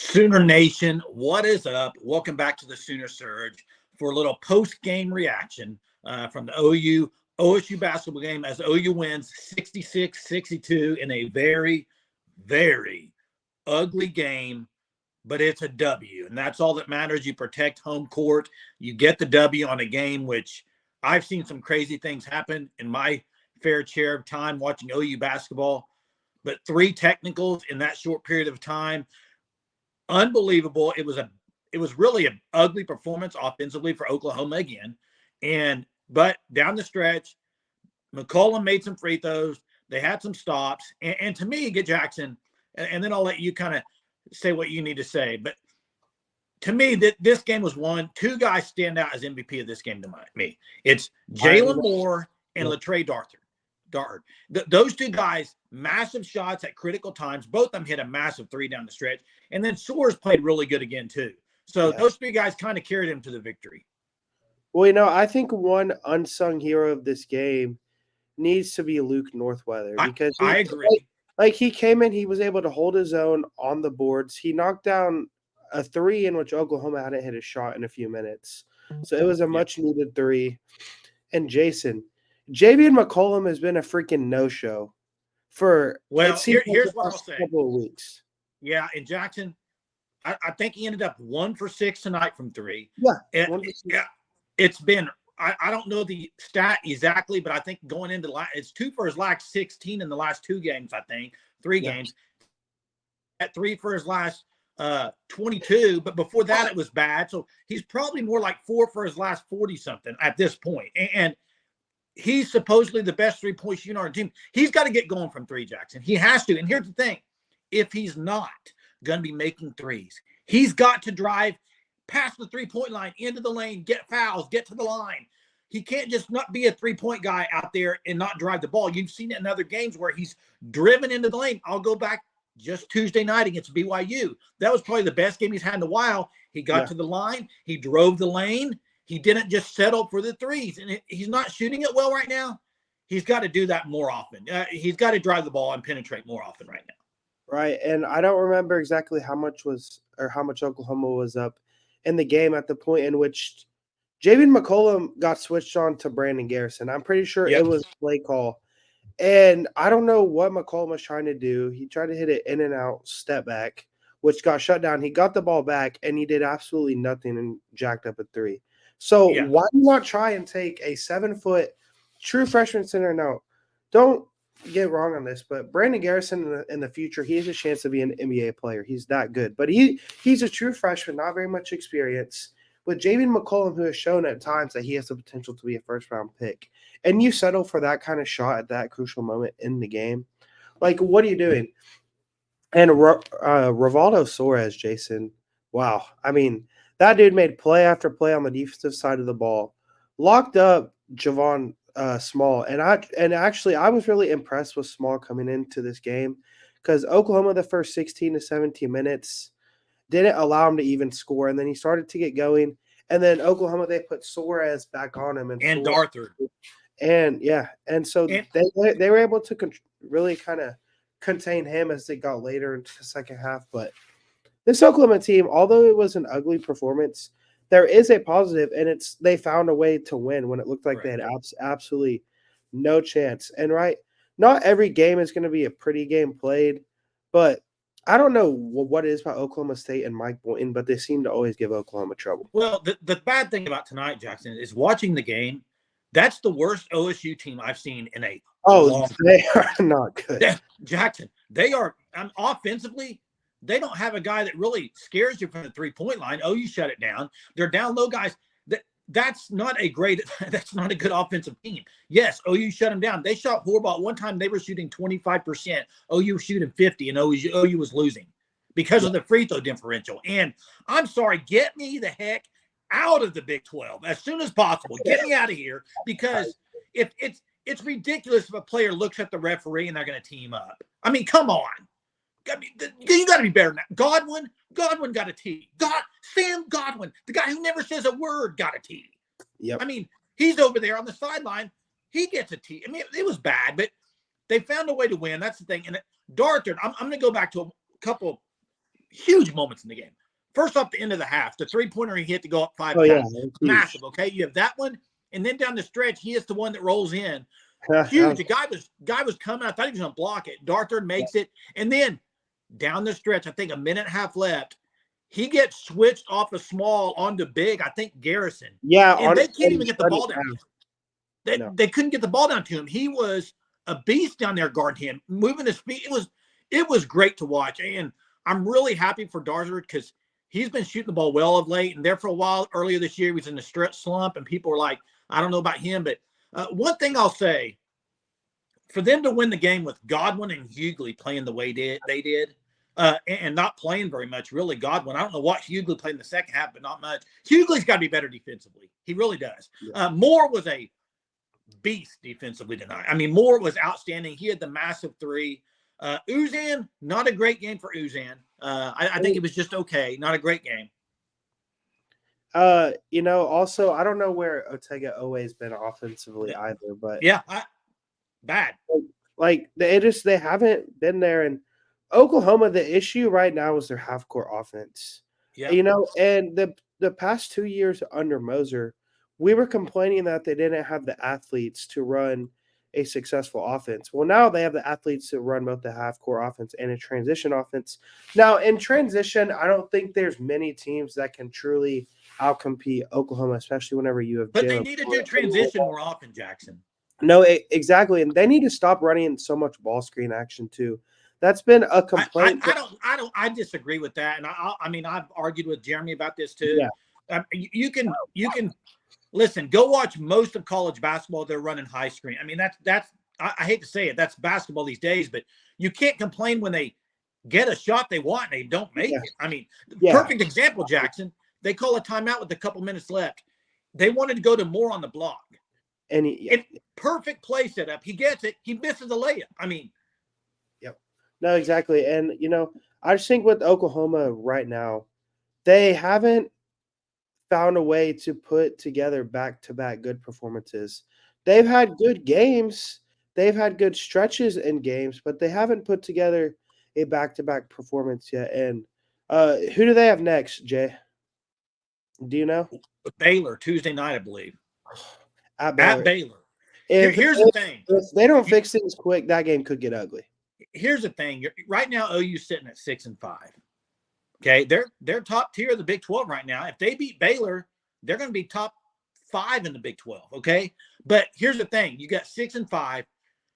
Sooner Nation, what is up? Welcome back to the Sooner Surge for a little post-game reaction from the OSU basketball game as OU wins 66-62 in a very, very ugly game, but it's a W, and that's all that matters. You protect home court. You get the W on a game which I've seen some crazy things happen in my fair share of time watching OU basketball, but 3 technicals in that short period of time. Unbelievable. It was really an ugly performance offensively for Oklahoma again. But down the stretch, McCollum made some free throws. They had some stops. And to me, get Jackson, and then I'll let you kind of say what you need to say. But to me, this game was won. 2 guys stand out as MVP of this game to me. It's Jalen Moore and Latrey Dart. Those 2 guys, massive shots at critical times. Both of them hit a massive 3 down the stretch. And then Soares played really good again, too. So those 3 guys kind of carried him to the victory. Well, I think one unsung hero of this game needs to be Luke Northweather. Because I agree. Like he came in, he was able to hold his own on the boards. He knocked down a 3 in which Oklahoma hadn't hit a shot in a few minutes. So it was a much-needed 3. And Jason, JV McCollum has been a freaking no-show for here's what I'll say. Couple of weeks. Yeah, and Jackson, I think he ended up 1 for 6 tonight from 3. It's been I don't know the stat exactly, but I think going into it's 2 for his last 16 in the last 2 games. I think 3 games. At 3 for his last 22, but before that it was bad. So he's probably more like 4 for his last 40 something at this point. And he's supposedly the best 3-point shooter on our team. He's got to get going from 3, Jackson. He has to. And here's the thing. If he's not going to be making threes, he's got to drive past the 3-point line, into the lane, get fouls, get to the line. He can't just not be a 3-point guy out there and not drive the ball. You've seen it in other games where he's driven into the lane. I'll go back just Tuesday night against BYU. That was probably the best game he's had in a while. He got to the line. He drove the lane. He didn't just settle for the threes. And he's not shooting it well right now. He's got to do that more often. He's got to drive the ball and penetrate more often right now. Right, and I don't remember exactly how much Oklahoma was up in the game at the point in which Javion McCollum got switched on to Brandon Garrison. I'm pretty sure it was a play call. And I don't know what McCollum was trying to do. He tried to hit it in and out step back, which got shut down. He got the ball back, and he did absolutely nothing and jacked up a 3. So why not try and take a 7-foot true freshman center? No, don't get wrong on this, but Brandon Garrison in the future, he has a chance to be an NBA player. He's that good. But he's a true freshman, not very much experience. With Javion McCollum, who has shown at times that he has the potential to be a first-round pick, and you settle for that kind of shot at that crucial moment in the game, like, what are you doing? And Rivaldo Soares, Jason, wow. I mean, that dude made play after play on the defensive side of the ball, locked up Javon Small, and actually I was really impressed with Small coming into this game because Oklahoma the first 16 to 17 minutes didn't allow him to even score, and then he started to get going, and then Oklahoma they put Soares back on him and Arthur, and so they were able to really kind of contain him as they got later into the second half. But this Oklahoma team, although it was an ugly performance, there is a positive, and they found a way to win when it looked like they had absolutely no chance. And not every game is going to be a pretty game played, but I don't know what it is about Oklahoma State and Mike Boynton, but they seem to always give Oklahoma trouble. Well, the bad thing about tonight, Jackson, is watching the game. That's the worst OSU team I've seen in a long time. They are not good. Jackson, they are offensively. They don't have a guy that really scares you from the 3-point line. OU shut it down. They're down low guys. That's not a good offensive team. Yes, OU shut them down. They shot horrible. At one time, they were shooting 25%. OU was shooting 50%, and OU was losing because of the free throw differential. And I'm sorry, get me the heck out of the Big 12 as soon as possible. Get me out of here, because if it's ridiculous if a player looks at the referee and they're going to team up. I mean, come on. You got to be better than that. Godwin got a T. Sam Godwin, the guy who never says a word, got a T. Yep. I mean, he's over there on the sideline. He gets a T. I mean, it was bad, but they found a way to win. That's the thing. And Darthard, I'm going to go back to a couple huge moments in the game. First off, the end of the half, the 3-pointer he hit to go up 5 Oh yeah, massive. Okay, you have that one, and then down the stretch, he is the one that rolls in. huge. Huge. The guy was coming. I thought he was going to block it. Darthard makes it, and then down the stretch, I think a minute and a half left, he gets switched off of small onto big. I think Garrison. Yeah, and they can't even get the ball down. They couldn't get the ball down to him. He was a beast down there guarding him, moving his feet. It was great to watch, and I'm really happy for Darthard because he's been shooting the ball well of late. And there for a while earlier this year, he was in a stretch slump, and people were like, I don't know about him. But one thing I'll say, for them to win the game with Godwin and Hughley playing the way they did, and not playing very much, really, Godwin. I don't know what Hughley played in the second half, but not much. Hughley's got to be better defensively. He really does. Yeah. Moore was a beast defensively tonight. I mean, Moore was outstanding. He had the massive 3. Uzan, not a great game for Uzan. I think it was just okay. Not a great game. Also, I don't know where Otega Owe's been offensively either, but bad. Like they haven't been there. And Oklahoma, the issue right now is their half-court offense. Yeah, and the past 2 years under Moser, we were complaining that they didn't have the athletes to run a successful offense. Well, now they have the athletes to run both the half-court offense and a transition offense. Now, in transition, I don't think there's many teams that can truly outcompete Oklahoma, especially whenever you have. But they need to do transition more often, Jackson. No, exactly, and they need to stop running so much ball screen action too. That's been a complaint. I disagree with that, and I've argued with Jeremy about this too. Yeah. You can listen. Go watch most of college basketball. They're running high screen. I mean, that's I hate to say it. That's basketball these days, but you can't complain when they get a shot they want and they don't make it. I mean, perfect example, Jackson. They call a timeout with a couple minutes left. They wanted to go to Moore on the block. And perfect play setup. He gets it. He misses the layup. I mean, no, exactly. And I just think with Oklahoma right now, they haven't found a way to put together back-to-back good performances. They've had good games. They've had good stretches in games, but they haven't put together a back-to-back performance yet. And who do they have next, Jay? Do you know? Baylor, Tuesday night, I believe. At Baylor. Here's the thing. If they don't fix things quick, that game could get ugly. Here's the thing. Right now, OU's sitting at 6-5. Okay, they're top tier of the Big 12 right now. If they beat Baylor, they're going to be top 5 in the Big 12. Okay, but here's the thing: you got 6-5.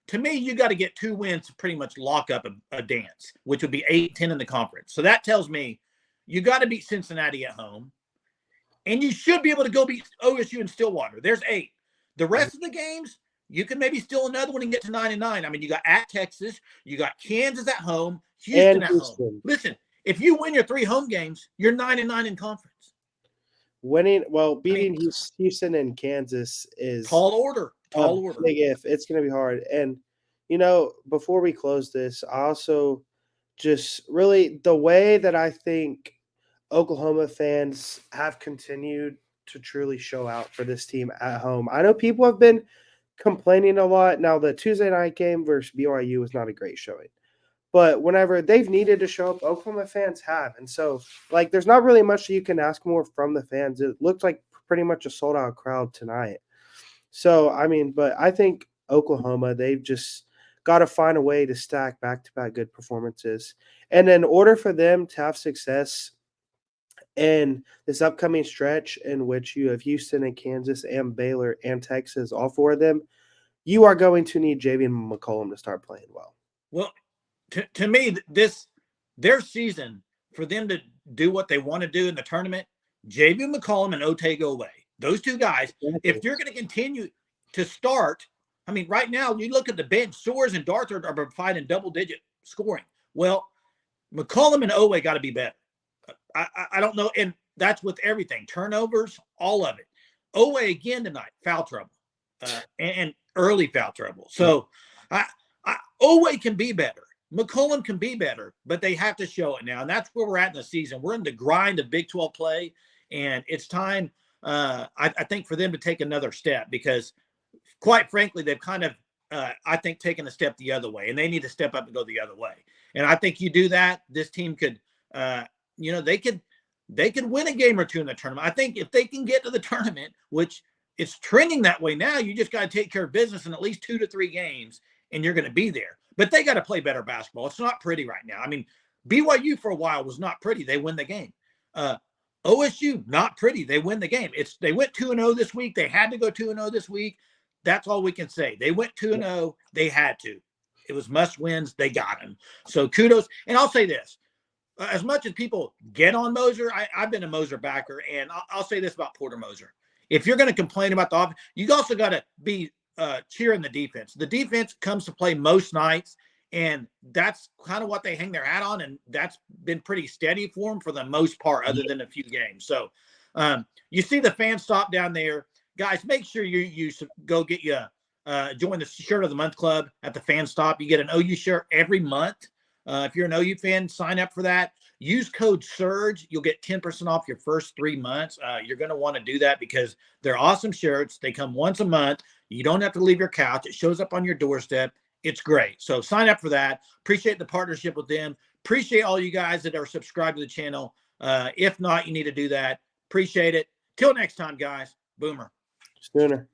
To me, you got to get 2 wins to pretty much lock up a dance, which would be 8-10 in the conference. So that tells me you got to beat Cincinnati at home, and you should be able to go beat OSU in Stillwater. There's 8. The rest of the games, you can maybe steal another one and get to 9-9. I mean, you got at Texas, you got Kansas at home, Houston at home. Listen, if you win your 3 home games, you're 9-9 in conference. Beating Houston and Kansas is tall order. Big if. It's going to be hard. And before we close this, I also just really the way that I think Oklahoma fans have continued to truly show out for this team at home. I know people have been complaining a lot. Now, the Tuesday night game versus BYU was not a great showing. But whenever they've needed to show up, Oklahoma fans have. And so, there's not really much you can ask more from the fans. It looked like pretty much a sold-out crowd tonight. So, but I think Oklahoma, they've just got to find a way to stack back-to-back good performances. And in order for them to have success in this upcoming stretch in which you have Houston and Kansas and Baylor and Texas, all 4 of them, you are going to need Javian McCollum to start playing well. Well, to me, their season, for them to do what they want to do in the tournament, Javian McCollum and Otega Owe, those 2 guys, if they're going to continue to start, right now, you look at the bench, Soares and Darthard are providing double-digit scoring. Well, McCollum and Owe got to be better. I don't know, and that's with everything. Turnovers, all of it. Owe again tonight, foul trouble, and early foul trouble. So Owe can be better. McCollum can be better, but they have to show it now, and that's where we're at in the season. We're in the grind of Big 12 play, and it's time, I think, for them to take another step because, quite frankly, they've kind of, I think, taken a step the other way, and they need to step up and go the other way. And I think you do that, this team could you know, they could win a game or two in the tournament. I think if they can get to the tournament, which it's trending that way now, you just got to take care of business in at least 2 to 3 games, and you're going to be there. But they got to play better basketball. It's not pretty right now. I mean, BYU for a while was not pretty. They win the game. OSU, not pretty. They win the game. They went 2-0 this week. They had to go 2-0 this week. That's all we can say. They went 2-0. They had to. It was must wins. They got them. So kudos. And I'll say this. As much as people get on Moser, I've been a Moser backer, and I'll say this about Porter Moser. If you're going to complain about the offense, you also got to be cheering the defense. The defense comes to play most nights, and that's kind of what they hang their hat on, and that's been pretty steady for them for the most part, other than a few games. So you see the fan stop down there. Guys, make sure you go get join the Shirt of the Month Club at the fan stop. You get an OU shirt every month. If you're an OU fan, sign up for that. Use code SURGE. You'll get 10% off your first 3 months. You're going to want to do that because they're awesome shirts. They come once a month. You don't have to leave your couch. It shows up on your doorstep. It's great. So sign up for that. Appreciate the partnership with them. Appreciate all you guys that are subscribed to the channel. If not, you need to do that. Appreciate it. Till next time, guys. Boomer. Sooner.